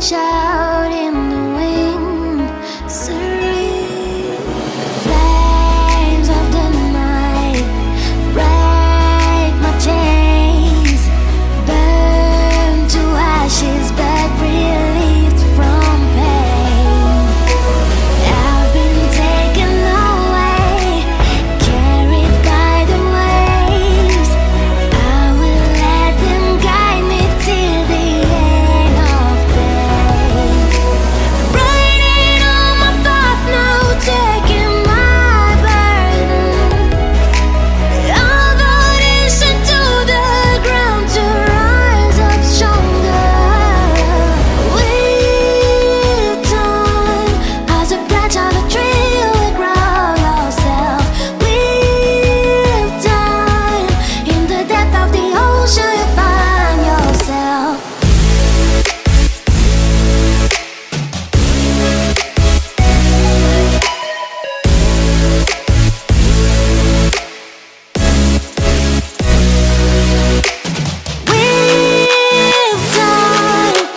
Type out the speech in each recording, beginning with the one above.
reach out in the wind, serene flames of the night, break my chains, burn to ashes, but relieved from pain. I've been taken away, carried by the waves. I will let them guide me till the end of days. Riding on my path now, taking my burden. I'll audition to the ground to rise up stronger. With time, as a branch of a tree, you will grow yourself. With time, in the depth of the ocean, you find yourself. With time, with time.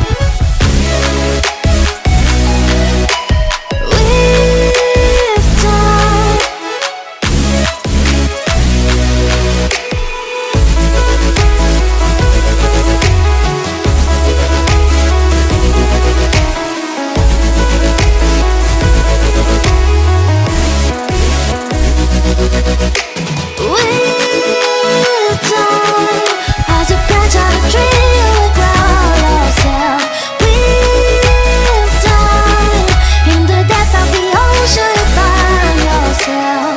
With time, as a branch of a tree, you will grow yourself. With time, in the depth of the ocean, you find yourself.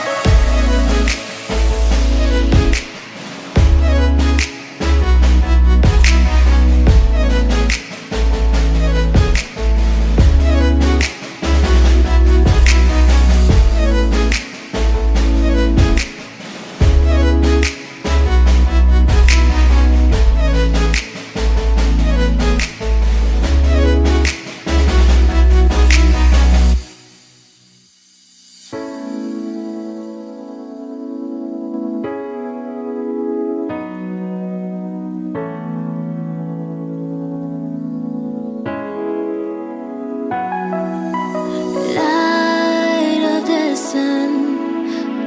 Light of the sun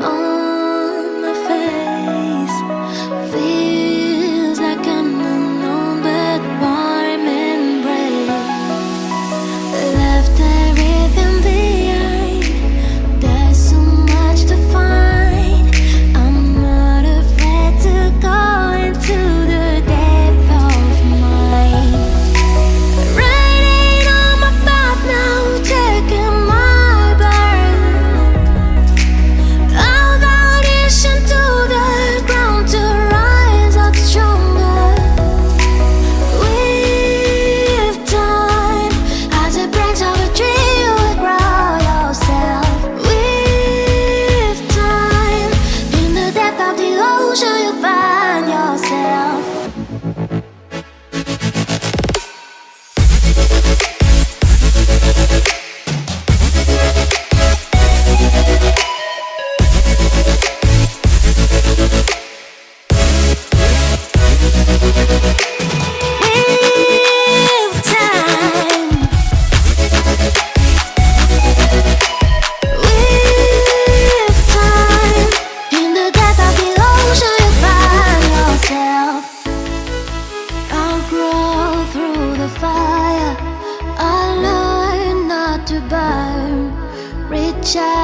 on my face feels like an unknown but warm embrace. Left everything behind. There's so much to find. I'm not afraid to go into the depth of mine. Riding on my path now, taking my burden. I'll audition to the ground to rise up stronger. With time, as a branch of a tree, you will grow yourself. With time, in the depth of the ocean, you'll find yourself. With time, with time, in the depth of the ocean, you find yourself. I'll grow through the fire. I'll learn not to burn. Reach out.